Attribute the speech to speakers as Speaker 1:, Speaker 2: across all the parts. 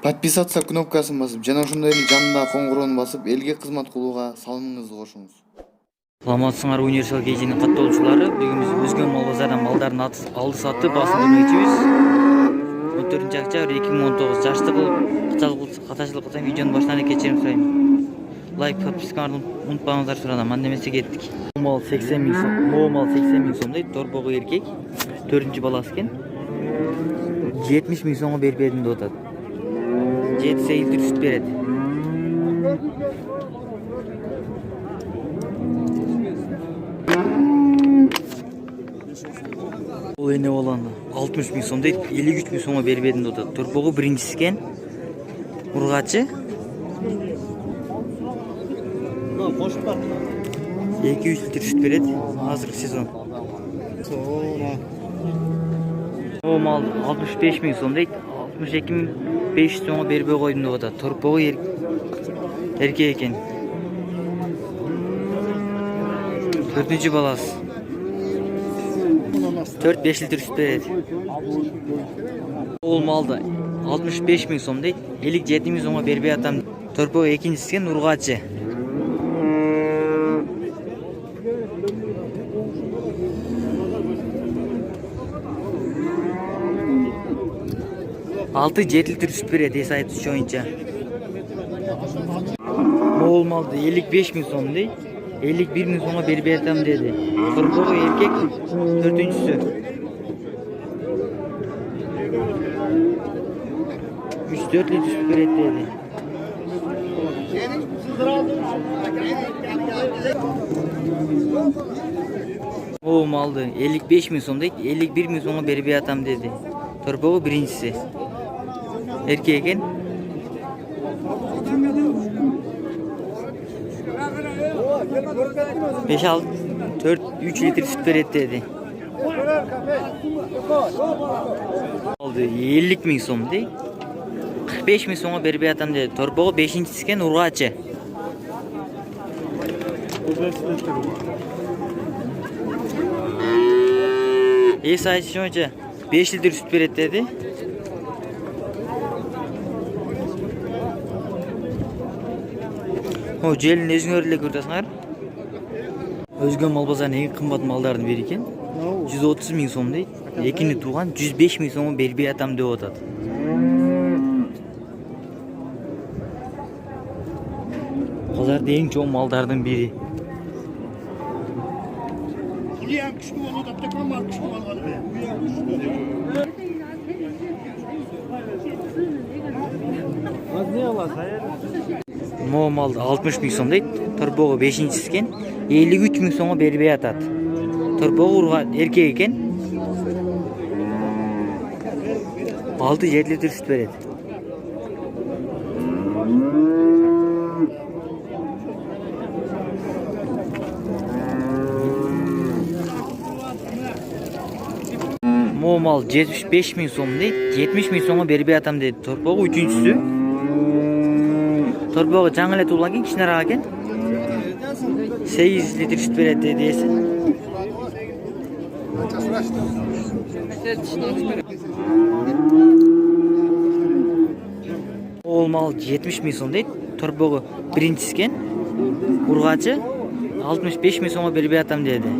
Speaker 1: Подписаться кнопкасын басып, жана ошондой эле жанындагы коңгуроону басып, элге кызмат кылууга салымыңызды кошуңуз.
Speaker 2: Саламатсыңар универсал кежинин каттоолчулары. Бүгүн биз Өзгөн мал базарынан малдардын алды саты баасын көрмөкчүбүз. 14-октябрь 2019 жашты кылып катачылык кылсам видеону баштан кечирим сурайм. Лайк, подписканы унутпаңыздар суранам. Анда эмесе кеттик. Мал 80 миң сом, могу мал 80 миң сом дейт. Торбогу эркек, 4-баласы экен. 70 миң сомго берип бердим деп атат. 7 литр сүт берет. Бул эне баланы 60 миң сом дейт, 53 миң сомго берип бердим деп атат. Торбогу биринчиси экен. Ургачы. 200 литр сүт берет. Азыркы сезон. Бул мал 65 миң сом дейт. 62.500 сомго бербей койдум деп атат. Торбогу эркек экен. 4-баласы. 4-5 литр сүт берет. Бул малды 65 миң сом дейт. 57 миң сомго бербей атам. Торбогу экинчиси экен, ургачы. Алты 7 литр сүт берет, эс айтыш боюнча. Могул малды 55 миң сом дейт. 51 миң сомго бербей атам деди. Торбогу эркек, 4-сүсү. 3-4 литр сүт берет деди. Могул малды 55 миң сом дейт. 51 миң сомго бербей атам деди. Торбогу биринчиси. Эркек экен. 3 литр сүт берет деди. Алды 50 миң сом дейт. 45 миң сомго бербей атам деди. Торбогу бешинчиси экен, ургачы. Эс айтыш боюнча 5 литр сүт берет деди. Желин өзүңөр эле көрүп атасыңар. Өзгөн мал базарынын эң кымбат малдардын бири экен. 130 миң сом дейт. Экини тууган 105 миң сомго бербей атам деп атат. Базарда эң чоң малдардын бири. Могу малды 60 миң сом дейт. Торбогу бешинчиси экен. 53 миң сомго бербей атат. Торбогу эркек экен. 6-7 литр сүт берет. Могу мал 75 миң сом дейт. 70 миң сомго бербей атам дейт. Торбогу 3-сү. Торбогу жаңы эле туулган экен, кичинерак экен. 8 литр сүт берет деди эси. Ол мал 70 миң сом дейт. Торбогу биринчиси экен. Ургачы 65 миң сомго бербей атам деди.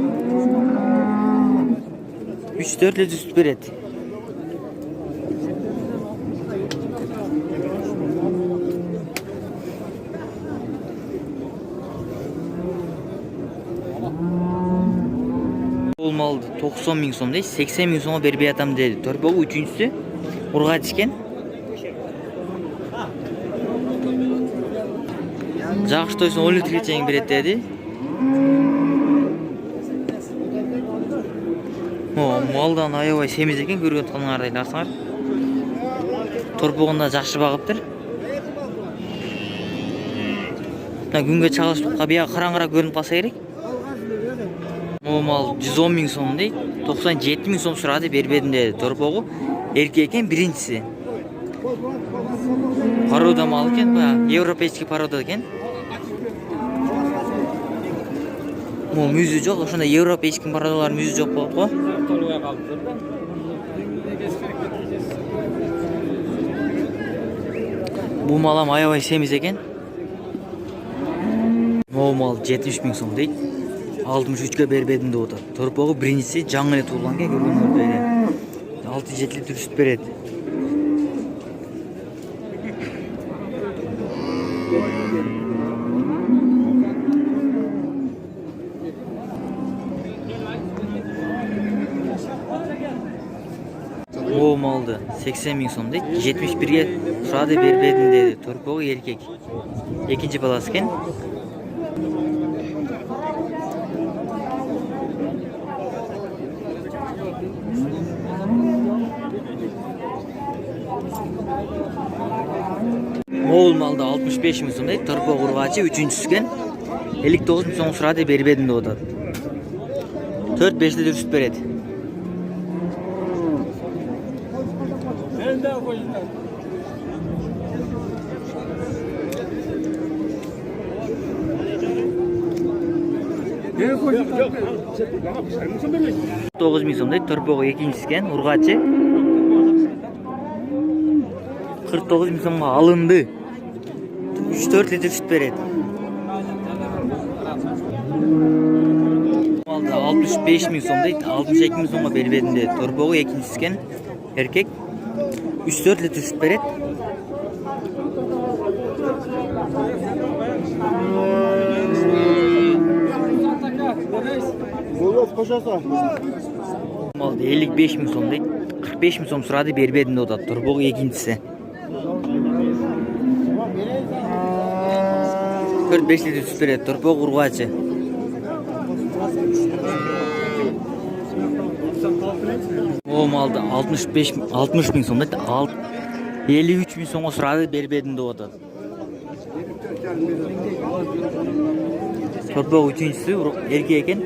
Speaker 2: 3-4 литр сүт берет. Бул малды 90 миң сом дейт. 80 миң сомго бербей атам деди. Торбогу 3-сү. Ургачы экен. Жакшы тойсун 10 литрге чейин берет деди. Малдан аябай семиз экен, көргөн атканыңардай элерсиңар. Торбогунда жакшы багыптыр. Күнгө чагылышпа бияга караңгыраак көрүнүп калса керек. Могу мал 110 миң сом дейт. 97 миң сом сурады, бербедим деди. Торбогу эркек экен, биринчиси. Порода мал экен, европейский порода экен. Мүзү жок, ошондой европейский породалар мүзү жок болот го. Бул малам аябай семиз экен. Могу мал 70 000 сом дейт. 63 бербедим деп атат. Торпогу биринчиси жаңы эле туулган экен, көргөнүңөрдөй. 6-7 литр сүт берет. Могу малды 80 000 сом дейт. 71ге сурады, бербедим деди. Торпогу эркек. Экинчи баласы экен. Могул малды 65 000 сом дейт. Торпогу ургачы, үчүнчүсү экен. 59 000 сом сурады, бербедим деп атат. 4-5 литр сүт берет. Тоғыз миң сом дейт. Торпогу экинчиси экен, ургачы. 49 000 сомго алынды. 3-4 литр сүт берет. Малды 65 000 сом дейт. 62 000 сомго бербедим дейт. Торпогу экинчиси экен, эркек. 3-4 литр сүт берет. Малды 55 000 сом дейт. 45 000 сом сурады, бербедим деп атат. Торпогу экинчиси. 4-5 литр сүт берет. Торпогу ургачы. Могу малды 60 000 сом дейт. 53 000 сомго сурады, бербедим деп атат. Торпогу үчүнчүсү, эркек экен.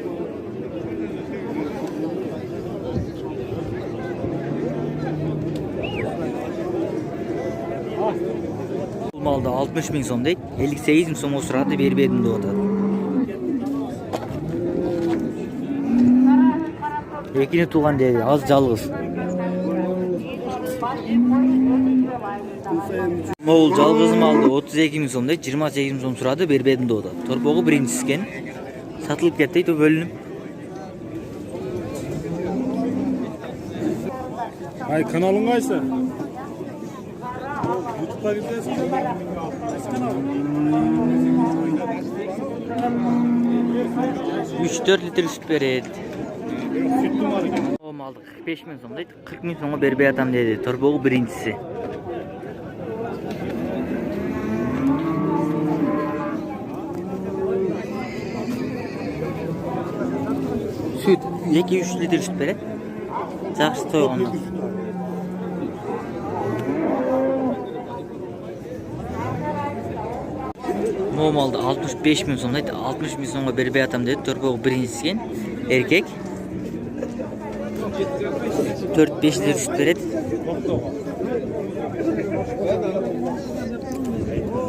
Speaker 2: Бул малды 60 000 сом дейт. 58 000 сомго сурады, бербедим деп атат. Экини тууган деди, аз жалгыз. Могул жалгыз малды 32 000 сом дейт. 28 000 сом сурады, бербедим деп атат. Торпогу биринчиси экен. Сатылып кетти, бөлүнүп.
Speaker 3: Ай, каналың кайсы? YouTube'da gidiyorsun.
Speaker 2: 3-4 литр сүт берет. Могу малды 45 000 сом дейт. 40 000 сомго бербей атам деди. Торпогу биринчиси. Süt 2-3 litre süt berет. Жакшы тойгондон. Могу малды 65 000 сом дейт. 60 000 сомго бербей атам деди. Торпогу биринчиси экен, эркек. 4-5 литр süt берет.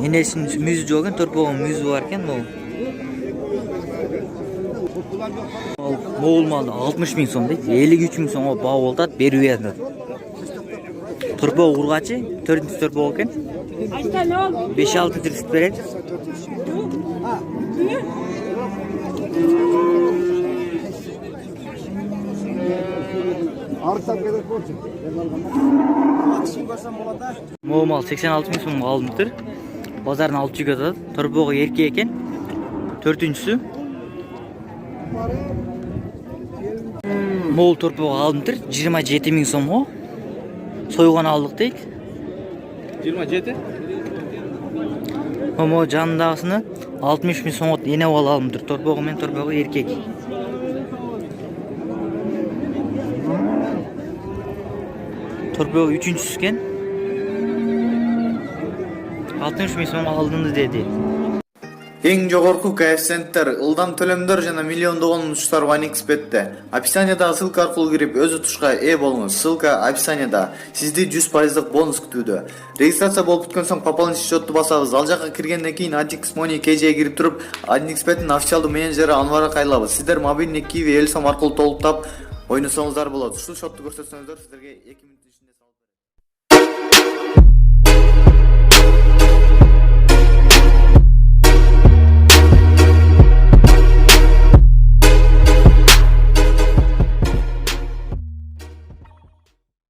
Speaker 2: Энесинин мүзү жок экен, торпогунун мүзү бар экен. Могул малды 60 000 сом дейт. 53 000 сомго баа болтат, бербей атат. Торпогу ургачы, 4-нчү торпогу экен. 5-6 литр süt берет. Могул мал 86 000 сомго алынып. Базардан алып чыгып атат. Торпогу эркек экен. 4-нчүсү. Могул торпогу алынып. 27 000 сомго сойгон алдык дейт.
Speaker 3: 27?
Speaker 2: Могу жанындагысыны 60 000 сомго эне бала алынып. Торпогу менен торпогу эркек. Торпогу үчүнчүсү экен. 60 000 сомго алынды деди.
Speaker 1: Эң жогорку коэффициенттер, ылдам төлөмдөр жана миллиондогон унуштар OneXBet'те. Описаниядагы ссылка аркылуу кирип өз утушка ээ болуңуз. Ссылка описанияда. Сизди 100% бонус күтүүдө. Регистрация болуп бүткөн соң пополнить счетту басабыз. Ал жака киргенден кийин Adix Money KJ'ге кирип туруп, OneXBet'ин официалдуу менеджери Анварга кайрылабыз. Сиздер мобильный Kiwi Элсом аркылуу толуктап ойносоңуздар болот. Ушул счетту көрсөтсөңүздөр сиздерге 2 мүнөт ичинде салып берет.